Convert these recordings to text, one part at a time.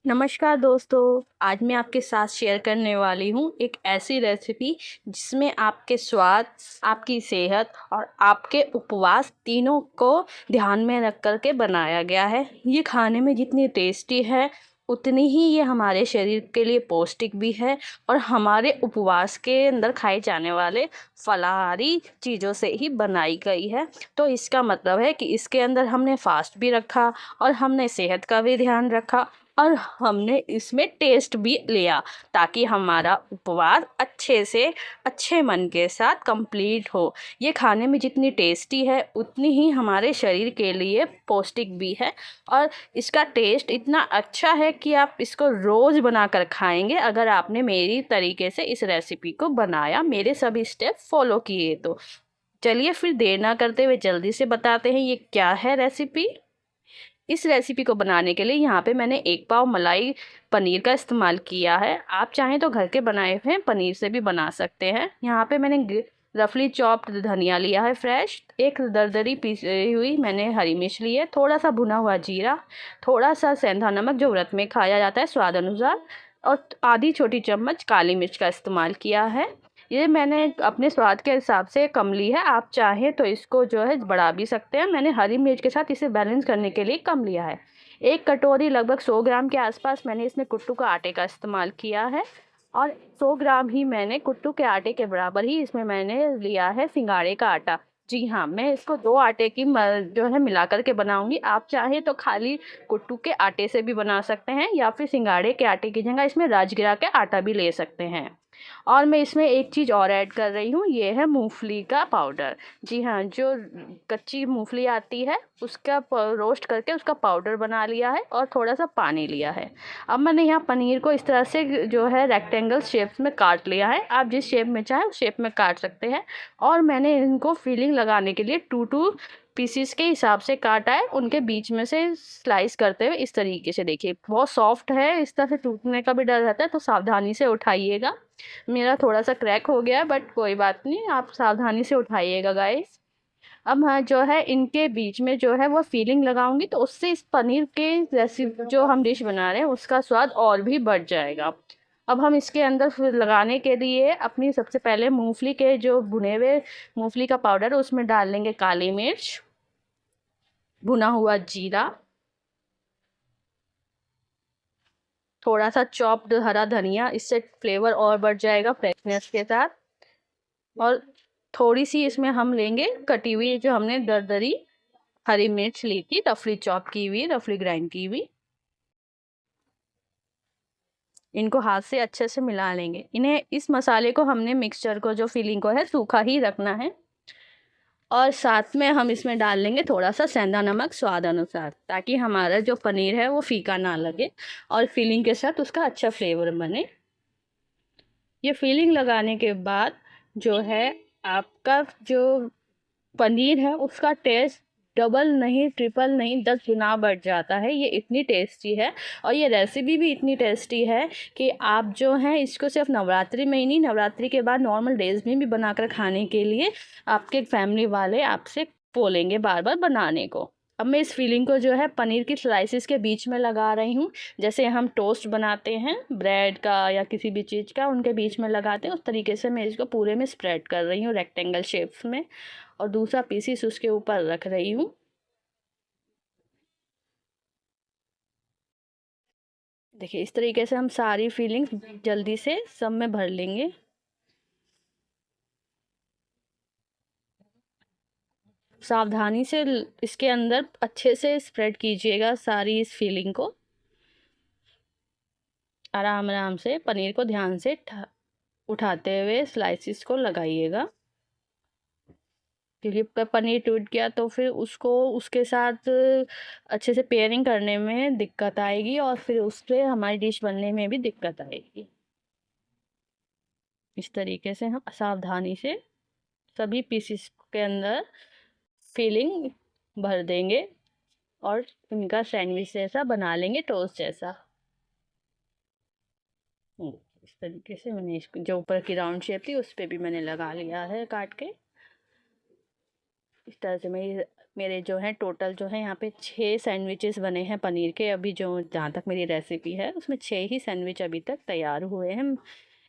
नमस्कार दोस्तों, आज मैं आपके साथ शेयर करने वाली हूँ एक ऐसी रेसिपी जिसमें आपके स्वाद, आपकी सेहत और आपके उपवास तीनों को ध्यान में रख कर के बनाया गया है। ये खाने में जितनी टेस्टी है उतनी ही ये हमारे शरीर के लिए पौष्टिक भी है और हमारे उपवास के अंदर खाए जाने वाले फलाहारी चीज़ों से ही बनाई गई है। तो इसका मतलब है कि इसके अंदर हमने फास्ट भी रखा और हमने सेहत का भी ध्यान रखा और हमने इसमें टेस्ट भी लिया ताकि हमारा उपवास अच्छे से अच्छे मन के साथ कंप्लीट हो। ये खाने में जितनी टेस्टी है उतनी ही हमारे शरीर के लिए पौष्टिक भी है और इसका टेस्ट इतना अच्छा है कि आप इसको रोज़ बनाकर खाएंगे अगर आपने मेरी तरीके से इस रेसिपी को बनाया, मेरे सभी स्टेप फॉलो किए तो। चलिए फिर देर ना करते हुए जल्दी से बताते हैं ये क्या है रेसिपी। इस रेसिपी को बनाने के लिए यहाँ पे मैंने 1 पाव मलाई पनीर का इस्तेमाल किया है। आप चाहें तो घर के बनाए हुए पनीर से भी बना सकते हैं। यहाँ पे मैंने रफली चॉप्ड धनिया लिया है फ्रेश, एक दरदरी पीसी हुई मैंने हरी मिर्च ली है, थोड़ा सा भुना हुआ जीरा, थोड़ा सा सेंधा नमक जो व्रत में खाया जाता है स्वाद अनुसार, और आधी छोटी चम्मच काली मिर्च का इस्तेमाल किया है। ये मैंने अपने स्वाद के हिसाब से कम ली है, आप चाहें तो इसको जो है बढ़ा भी सकते हैं। मैंने हरी मिर्च के साथ इसे बैलेंस करने के लिए कम लिया है। 1 कटोरी लगभग 100 ग्राम के आसपास मैंने इसमें कुट्टू का आटे का इस्तेमाल किया है और 100 ग्राम ही मैंने कुट्टू के आटे के बराबर ही इसमें मैंने लिया है सिंगाड़े का आटा। जी हाँ, मैं इसको 2 आटे की जो है मिला कर के बनाऊंगी। आप चाहें तो खाली कुट्टू के आटे से भी बना सकते हैं या फिर सिंगाड़े के आटे की जगह इसमें राजगिरा के आटा भी ले सकते हैं। और मैं इसमें एक चीज़ और ऐड कर रही हूँ, ये है मूंगफली का पाउडर। जी हाँ, जो कच्ची मूंगफली आती है उसका रोस्ट करके उसका पाउडर बना लिया है और थोड़ा सा पानी लिया है। अब मैंने यहाँ पनीर को इस तरह से जो है रेक्टेंगल शेप्स में काट लिया है। आप जिस शेप में चाहें उस शेप में काट सकते हैं और मैंने इनको फिलिंग लगाने के लिए 2 पीसीस के हिसाब से काटा है। उनके बीच में से स्लाइस करते हुए इस तरीके से, देखिए बहुत सॉफ्ट है, इस तरह से टूटने का भी डर रहता है तो सावधानी से उठाइएगा। मेरा थोड़ा सा क्रैक हो गया है बट कोई बात नहीं, आप सावधानी से उठाइएगा गाइस। अब हाँ, जो है इनके बीच में जो है वो फीलिंग लगाऊंगी तो उससे इस पनीर के रेसिपी जो हम डिश बना रहे हैं उसका स्वाद और भी बढ़ जाएगा। अब हम इसके अंदर फिर लगाने के लिए अपनी सबसे पहले मूंगफली के जो भुने हुए मूंगफली का पाउडर है उसमें डाल लेंगे काली मिर्च, भुना हुआ जीरा, थोड़ा सा चॉप्ड हरा धनिया, इससे फ्लेवर और बढ़ जाएगा फ्रेशनेस के साथ। और थोड़ी सी इसमें हम लेंगे कटी हुई जो हमने दरदरी हरी मिर्च ली थी, रफली चॉप की हुई, रफली ग्राइंड की हुई। इनको हाथ से अच्छे से मिला लेंगे। इन्हें इस मसाले को हमने मिक्सचर को जो फिलिंग को है सूखा ही रखना है और साथ में हम इसमें डाल लेंगे थोड़ा सा सेंधा नमक स्वाद अनुसार ताकि हमारा जो पनीर है वो फीका ना लगे और फिलिंग के साथ उसका अच्छा फ्लेवर बने। ये फिलिंग लगाने के बाद जो है आपका जो पनीर है उसका टेस्ट डबल नहीं, ट्रिपल नहीं, 10 गुना बढ़ जाता है। ये इतनी टेस्टी है और ये रेसिपी भी इतनी टेस्टी है कि आप जो हैं इसको सिर्फ नवरात्रि में ही नहीं, नवरात्रि के बाद नॉर्मल डेज में भी बनाकर खाने के लिए आपके फैमिली वाले आपसे बोलेंगे बार बार बनाने को। अब मैं इस फिलिंग को जो है पनीर की स्लाइसिस के बीच में लगा रही हूँ, जैसे हम टोस्ट बनाते हैं ब्रेड का या किसी भी चीज़ का उनके बीच में लगाते हैं उस तरीके से मैं इसको पूरे में स्प्रेड कर रही हूँ रेक्टेंगल शेप्स में और दूसरा पीसीस उसके ऊपर रख रही हूँ। देखिए इस तरीके से हम सारी फीलिंग्स जल्दी से सब में भर लेंगे। सावधानी से इसके अंदर अच्छे से स्प्रेड कीजिएगा सारी इस फीलिंग को। आराम आराम से पनीर को ध्यान से उठाते हुए स्लाइसिस को लगाइएगा, क्योंकि पनीर टूट गया तो फिर उसको उसके साथ अच्छे से पेयरिंग करने में दिक्कत आएगी और फिर उससे हमारी डिश बनने में भी दिक्कत आएगी। इस तरीके से हम सावधानी से सभी पीसेस के अंदर फिलिंग भर देंगे और इनका सैंडविच जैसा बना लेंगे, टोस्ट जैसा। इस तरीके से मैंने जो ऊपर की राउंड शेप थी उस पर भी मैंने लगा लिया है काट के। इस तरह से मैं मेरे जो है टोटल जो है यहाँ पे 6 सैंडविचेस बने हैं पनीर के। अभी जो जहाँ तक मेरी रेसिपी है उसमें 6 ही सैंडविच अभी तक तैयार हुए हैं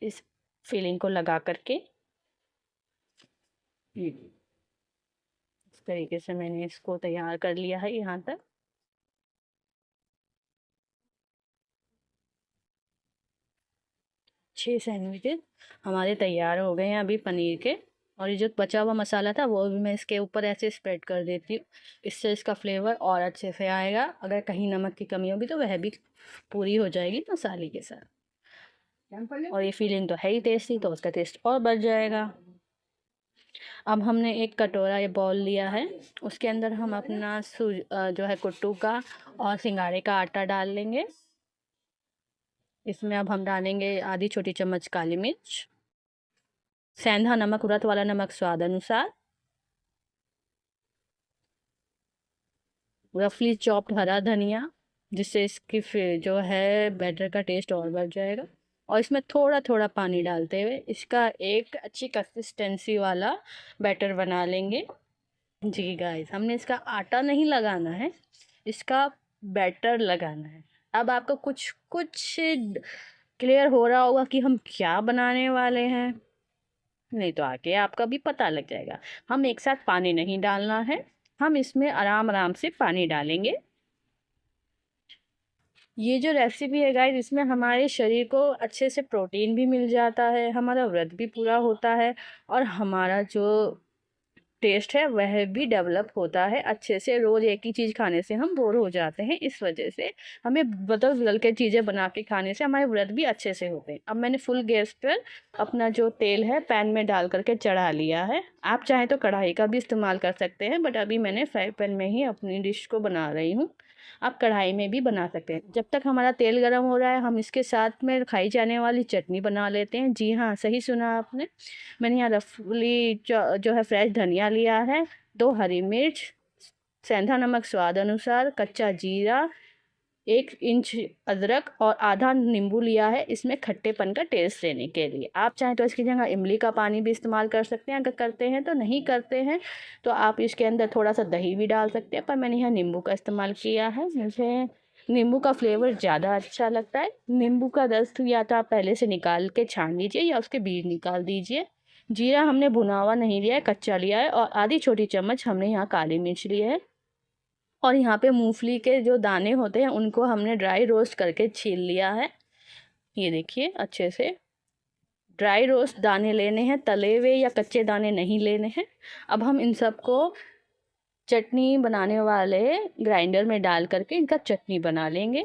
इस फिलिंग को लगा करके। इस तरीके से मैंने इसको तैयार कर लिया है यहाँ तक। छः सैंडविचेस हमारे तैयार हो गए हैं अभी पनीर के। और ये जो बचा हुआ मसाला था वो भी मैं इसके ऊपर ऐसे स्प्रेड कर देती हूँ, इससे इसका फ्लेवर और अच्छे से आएगा। अगर कहीं नमक की कमी होगी तो वह भी पूरी हो जाएगी मसाले के साथ। और ये फीलिंग तो है ही टेस्टी, तो उसका टेस्ट और बढ़ जाएगा। अब हमने एक कटोरा या बॉल लिया है, उसके अंदर हम अपना जो है कुट्टू का और सिंगाड़े का आटा डाल लेंगे। इसमें अब हम डालेंगे आधी छोटी चम्मच काली मिर्च, सेंधा नमक, उड़द वाला नमक स्वाद अनुसार, रफली चॉप्ड हरा धनिया, जिससे इसकी जो है बैटर का टेस्ट और बढ़ जाएगा। और इसमें थोड़ा थोड़ा पानी डालते हुए इसका एक अच्छी कंसिस्टेंसी वाला बैटर बना लेंगे। जी गाइस, हमने इसका आटा नहीं लगाना है, इसका बैटर लगाना है। अब आपको कुछ कुछ क्लियर हो रहा होगा कि हम क्या बनाने वाले हैं, नहीं तो आगे आपका भी पता लग जाएगा। हम एक साथ पानी नहीं डालना है, हम इसमें आराम आराम से पानी डालेंगे। ये जो रेसिपी है गाइस, इसमें हमारे शरीर को अच्छे से प्रोटीन भी मिल जाता है, हमारा व्रत भी पूरा होता है और हमारा जो टेस्ट है वह भी डेवलप होता है अच्छे से। रोज़ एक ही चीज़ खाने से हम बोर हो जाते हैं, इस वजह से हमें बदल बदल के चीज़ें बना के खाने से हमारे व्रत भी अच्छे से होते हैं। अब मैंने फुल गैस पर अपना जो तेल है पैन में डाल करके चढ़ा लिया है। आप चाहें तो कढ़ाई का भी इस्तेमाल कर सकते हैं, बट अभी मैंने फ्राई पैन में ही अपनी डिश को बना रही हूँ। आप कढ़ाई में भी बना सकते हैं। जब तक हमारा तेल गर्म हो रहा है हम इसके साथ में खाई जाने वाली चटनी बना लेते हैं। जी हाँ, सही सुना आपने, मैंने यहाँ रफली जो है फ्रेश धनिया लिया है, 2 हरी मिर्च, सेंधा नमक स्वाद अनुसार, कच्चा जीरा, 1 इंच अदरक और आधा नींबू लिया है इसमें खट्टेपन का टेस्ट देने के लिए। आप चाहें तो इसकी जगह इमली का पानी भी इस्तेमाल कर सकते हैं, अगर करते हैं तो। नहीं करते हैं तो आप इसके अंदर थोड़ा सा दही भी डाल सकते हैं, पर मैंने यहाँ नींबू का इस्तेमाल किया है। मुझे नींबू का फ्लेवर ज़्यादा अच्छा लगता है। नींबू का रस या तो आप पहले से निकाल के छान लीजिए या उसके बीज निकाल दीजिए। जीरा हमने भुना हुआ नहीं लिया है, कच्चा लिया है। और आधी छोटी चम्मच हमने यहाँ काली मिर्च ली है। और यहाँ पे मूंगफली के जो दाने होते हैं उनको हमने ड्राई रोस्ट करके छील लिया है। ये देखिए अच्छे से ड्राई रोस्ट दाने लेने हैं, तले हुए या कच्चे दाने नहीं लेने हैं। अब हम इन सबको चटनी बनाने वाले ग्राइंडर में डाल करके इनका चटनी बना लेंगे।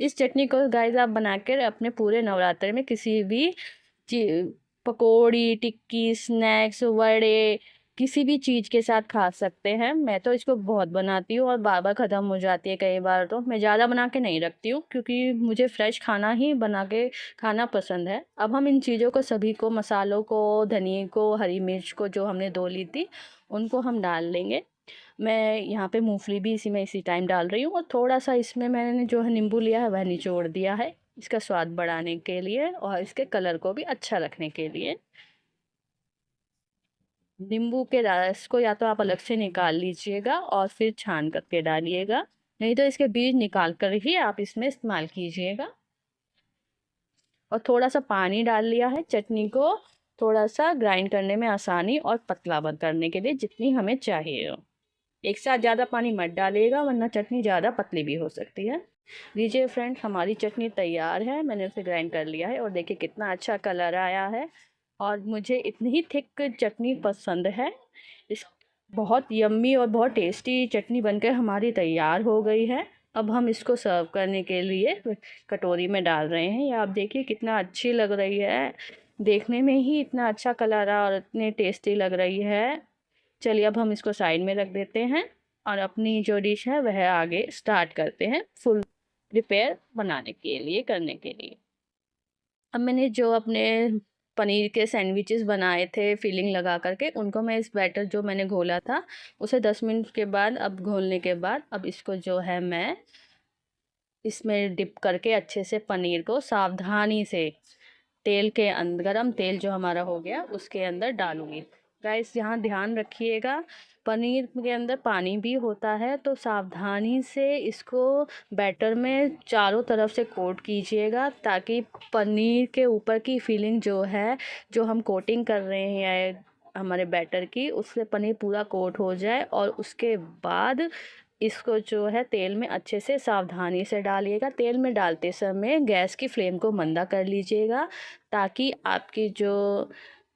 इस चटनी को गाइस आप बनाकर अपने पूरे नवरात्र में किसी भी पकौड़ी, टिक्की, स्नैक्स, वड़े, किसी भी चीज़ के साथ खा सकते हैं। मैं तो इसको बहुत बनाती हूँ और बार बार ख़त्म हो जाती है कई बार, तो मैं ज़्यादा बना के नहीं रखती हूँ क्योंकि मुझे फ्रेश खाना ही बना के खाना पसंद है। अब हम इन चीज़ों को सभी को, मसालों को, धनिए को, हरी मिर्च को जो हमने धो ली थी उनको हम डाल लेंगे। मैं यहाँ पे मूंगफली भी इसी टाइम डाल रही हूँ और थोड़ा सा इसमें मैंने जो है नींबू लिया है वह निचोड़ दिया है, इसका स्वाद बढ़ाने के लिए और इसके कलर को भी अच्छा रखने के लिए। नींबू के रस को या तो आप अलग से निकाल लीजिएगा और फिर छान करके डालिएगा, नहीं तो इसके बीज निकाल कर ही आप इसमें इस्तेमाल कीजिएगा। और थोड़ा सा पानी डाल लिया है चटनी को थोड़ा सा ग्राइंड करने में आसानी और पतला करने के लिए, जितनी हमें चाहिए हो। एक साथ ज़्यादा पानी मत डालिएगा वरना चटनी ज़्यादा पतली भी हो सकती है। लीजिए फ्रेंड्स, हमारी चटनी तैयार है, मैंने उसे ग्राइंड कर लिया है और देखिए कितना अच्छा कलर आया है। और मुझे इतनी ही थिक चटनी पसंद है। इस बहुत यम्मी और बहुत टेस्टी चटनी बनकर हमारी तैयार हो गई है। अब हम इसको सर्व करने के लिए कटोरी में डाल रहे हैं। ये आप देखिए कितना अच्छी लग रही है, देखने में ही इतना अच्छा कलर आ और इतनी टेस्टी लग रही है। चलिए अब हम इसको साइड में रख देते हैं और अपनी जो डिश है वह आगे स्टार्ट करते हैं फुल प्रिपेयर बनाने के लिए, करने के लिए। अब मैंने जो अपने पनीर के सैंडविचेस बनाए थे फिलिंग लगा करके, उनको मैं इस बैटर जो मैंने घोला था उसे 10 मिनट के बाद, अब घोलने के बाद, अब इसको जो है मैं इसमें डिप करके अच्छे से पनीर को सावधानी से तेल के अंदर, गरम तेल जो हमारा हो गया उसके अंदर डालूंगी। गाइस यहाँ ध्यान रखिएगा, पनीर के अंदर पानी भी होता है, तो सावधानी से इसको बैटर में चारों तरफ से कोट कीजिएगा, ताकि पनीर के ऊपर की फीलिंग जो है, जो हम कोटिंग कर रहे हैं हमारे बैटर की, उससे पनीर पूरा कोट हो जाए। और उसके बाद इसको जो है तेल में अच्छे से सावधानी से डालिएगा। तेल में डालते समय गैस की फ्लेम को मंदा कर लीजिएगा, ताकि आपकी जो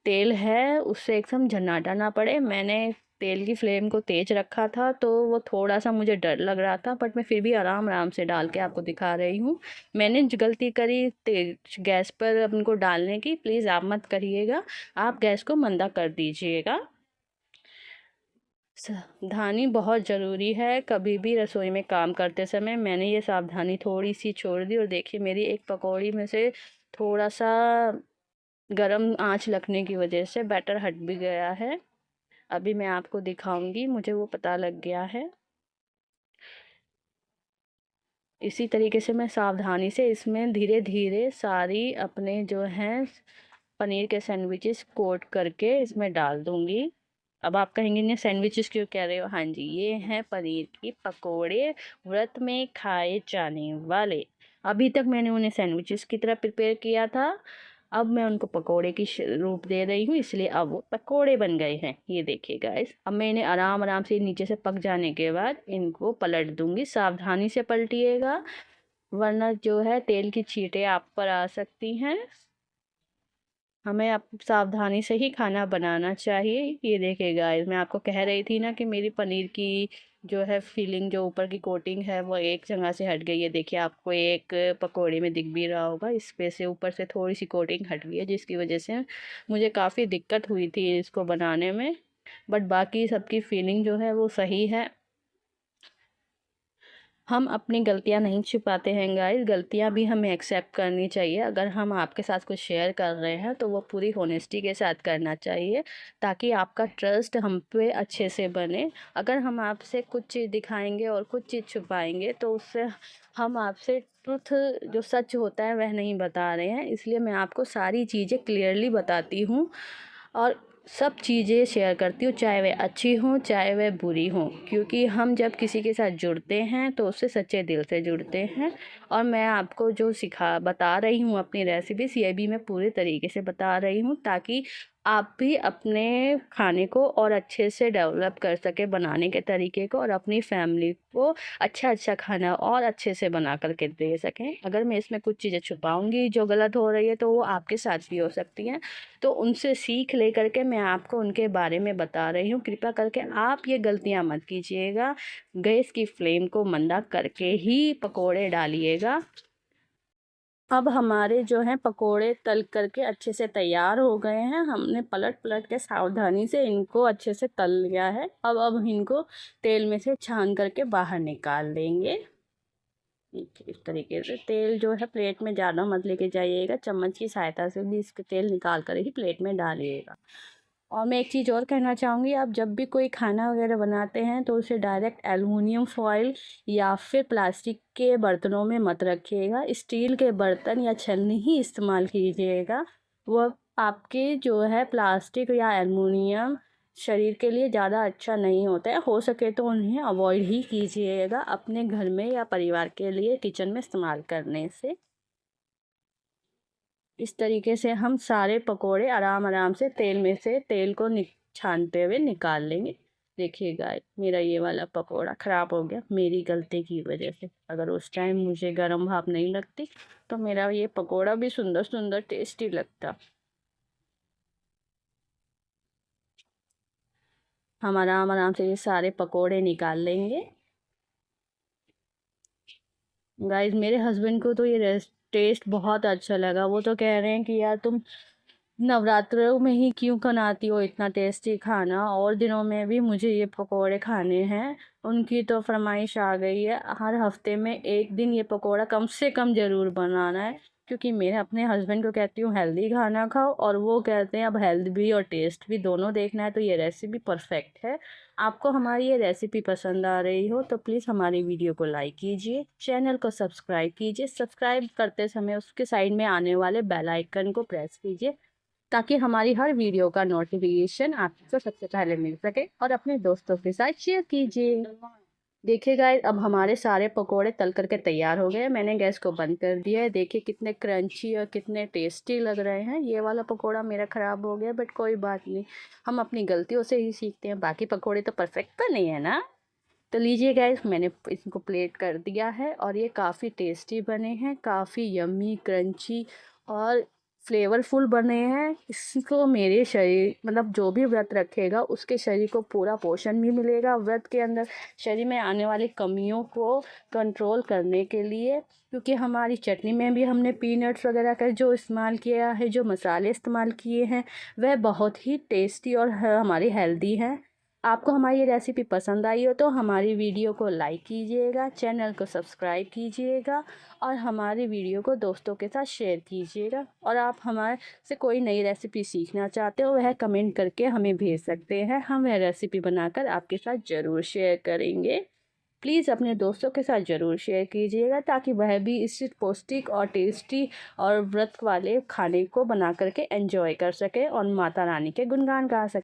तेल है उससे एकदम झन्नाटा ना पड़े। मैंने तेल की फ्लेम को तेज रखा था, तो वो थोड़ा सा मुझे डर लग रहा था, बट मैं फिर भी आराम आराम से डाल के आपको दिखा रही हूँ। मैंने जो गलती करी तेज गैस पर उनको डालने की, प्लीज़ आप मत करिएगा, आप गैस को मंदा कर दीजिएगा। सावधानी बहुत ज़रूरी है कभी भी रसोई में काम करते समय। मैंने ये सावधानी थोड़ी सी छोड़ दी और देखिए मेरी एक पकौड़ी में से थोड़ा सा गरम आंच लगने की वजह से बैटर हट भी गया है। अभी मैं आपको दिखाऊंगी, मुझे वो पता लग गया है। इसी तरीके से मैं सावधानी से इसमें धीरे धीरे सारी अपने जो हैं पनीर के सैंडविचेस कोट करके इसमें डाल दूंगी। अब आप कहेंगे इन्हें सैंडविचेस क्यों कह रहे हो? हाँ जी, ये हैं पनीर की पकोड़े, व्रत में खाए जाने वाले। अभी तक मैंने उन्हें सैंडविचेस की तरह प्रिपेयर किया था, अब मैं उनको पकोड़े की रूप दे रही हूँ, इसलिए अब वो पकोड़े बन गए हैं। ये देखिए गाइस, अब मैं इन्हें आराम आराम से नीचे से पक जाने के बाद इनको पलट दूंगी। सावधानी से पलटिएगा, वरना जो है तेल की छींटें आप पर आ सकती हैं। हमें आप सावधानी से ही खाना बनाना चाहिए। ये देखिए गाइस, मैं आपको कह रही थी ना कि मेरी पनीर की जो है फीलिंग, जो ऊपर की कोटिंग है, वो एक जगह से हट गई है। देखिए आपको एक पकोड़े में दिख भी रहा होगा, इस पे से ऊपर से थोड़ी सी कोटिंग हट गई है, जिसकी वजह से मुझे काफ़ी दिक्कत हुई थी इसको बनाने में। बट बाकी सबकी फीलिंग जो है वो सही है। हम अपनी गलतियां नहीं छुपाते हैं गाइस, गलतियां भी हमें एक्सेप्ट करनी चाहिए। अगर हम आपके साथ कुछ शेयर कर रहे हैं तो वो पूरी होनेस्टी के साथ करना चाहिए, ताकि आपका ट्रस्ट हम पे अच्छे से बने। अगर हम आपसे कुछ चीज़ दिखाएंगे और कुछ चीज़ छुपाएंगे, तो उससे हम आपसे ट्रुथ जो सच होता है वह नहीं बता रहे हैं। इसलिए मैं आपको सारी चीज़ें क्लियरली बताती हूँ और सब चीज़ें शेयर करती हूँ, चाहे वह अच्छी हों चाहे वह बुरी हों, क्योंकि हम जब किसी के साथ जुड़ते हैं तो उससे सच्चे दिल से जुड़ते हैं। और मैं आपको जो बता रही हूँ अपनी रेसिपीज, ये भी मैं पूरे तरीके से बता रही हूँ, ताकि आप भी अपने खाने को और अच्छे से डेवलप कर सके बनाने के तरीके को, और अपनी फैमिली को अच्छा अच्छा खाना और अच्छे से बना करके दे सकें। अगर मैं इसमें कुछ चीज़ें छुपाऊंगी जो गलत हो रही है, तो वो आपके साथ भी हो सकती हैं, तो उनसे सीख ले करके मैं आपको उनके बारे में बता रही हूँ। कृपया करके आप ये गलतियाँ मत कीजिएगा, गैस की फ्लेम को मंदा करके ही पकोड़े डालिएगा। अब हमारे जो हैं पकोड़े तल करके अच्छे से तैयार हो गए हैं। हमने पलट पलट के सावधानी से इनको अच्छे से तल लिया है। अब इनको तेल में से छान करके बाहर निकाल देंगे। इस तरीके से तेल जो है प्लेट में ज़्यादा मत लेके जाइएगा, चम्मच की सहायता से भी इसके तेल निकाल कर ही प्लेट में डालिएगा। और मैं एक चीज़ और कहना चाहूँगी, आप जब भी कोई खाना वगैरह बनाते हैं तो उसे डायरेक्ट एलुमिनियम फॉइल या फिर प्लास्टिक के बर्तनों में मत रखिएगा। स्टील के बर्तन या छलनी ही इस्तेमाल कीजिएगा। वह आपके जो है प्लास्टिक या एलुमिनियम शरीर के लिए ज़्यादा अच्छा नहीं होता है। हो सके तो उन्हें अवॉइड ही कीजिएगा अपने घर में या परिवार के लिए किचन में इस्तेमाल करने से। इस तरीके से हम सारे पकोड़े आराम आराम से तेल में से तेल को छानते हुए निकाल लेंगे। देखिएगा मेरा ये वाला पकोड़ा ख़राब हो गया मेरी गलती की वजह से। अगर उस टाइम मुझे गर्म भाप नहीं लगती तो मेरा ये पकोड़ा भी सुंदर सुंदर टेस्टी लगता। हम आराम आराम से ये सारे पकोड़े निकाल लेंगे। गाइस मेरे हस्बैंड को तो ये टेस्ट बहुत अच्छा लगा। वो तो कह रहे हैं कि यार तुम नवरात्रों में ही क्यों बनाती हो इतना टेस्टी खाना, और दिनों में भी मुझे ये पकोड़े खाने हैं। उनकी तो फरमाइश आ गई है, हर हफ्ते में एक दिन ये पकोड़ा कम से कम ज़रूर बनाना है। क्योंकि मैं अपने हस्बैंड को कहती हूँ हेल्दी खाना खाओ, और वो कहते हैं अब हेल्थ भी और टेस्ट भी दोनों देखना है, तो ये रेसिपी परफेक्ट है। आपको हमारी ये रेसिपी पसंद आ रही हो तो प्लीज़ हमारी वीडियो को लाइक कीजिए, चैनल को सब्सक्राइब कीजिए। सब्सक्राइब करते समय उसके साइड में आने वाले बेल आइकन को प्रेस कीजिए, ताकि हमारी हर वीडियो का नोटिफिकेशन आपको सबसे पहले मिल सके। और अपने दोस्तों के साथ शेयर कीजिए। देखिए गाइस, अब हमारे सारे पकोड़े तल करके तैयार हो गए। मैंने गैस को बंद कर दिया है। देखिए कितने क्रंची और कितने टेस्टी लग रहे हैं। ये वाला पकोड़ा मेरा ख़राब हो गया, बट कोई बात नहीं, हम अपनी गलतियों से ही सीखते हैं। बाकी पकोड़े तो परफेक्ट तो नहीं है ना। तो लीजिए गाइस, मैंने इसको प्लेट कर दिया है और ये काफ़ी टेस्टी बने हैं, काफ़ी यम्मी क्रंची और फ्लेवरफुल बने हैं। इसको मेरे शरीर मतलब जो भी व्रत रखेगा उसके शरीर को पूरा पोषण भी मिलेगा। व्रत के अंदर शरीर में आने वाली कमियों को कंट्रोल करने के लिए, क्योंकि हमारी चटनी में भी हमने पीनट्स वगैरह का जो इस्तेमाल किया है, जो मसाले इस्तेमाल किए हैं, वह बहुत ही टेस्टी और हमारी हेल्दी हैं। आपको हमारी ये रेसिपी पसंद आई हो तो हमारी वीडियो को लाइक कीजिएगा, चैनल को सब्सक्राइब कीजिएगा और हमारी वीडियो को दोस्तों के साथ शेयर कीजिएगा। और आप हमारे से कोई नई रेसिपी सीखना चाहते हो वह कमेंट करके हमें भेज सकते हैं। हम वह रेसिपी बनाकर आपके साथ ज़रूर शेयर करेंगे। प्लीज़ अपने दोस्तों के साथ ज़रूर शेयर कीजिएगा ताकि वह भी इस पौष्टिक और टेस्टी और व्रत वाले खाने को बना करके एंजॉय कर सके और माता रानी के गुणगान गा सके।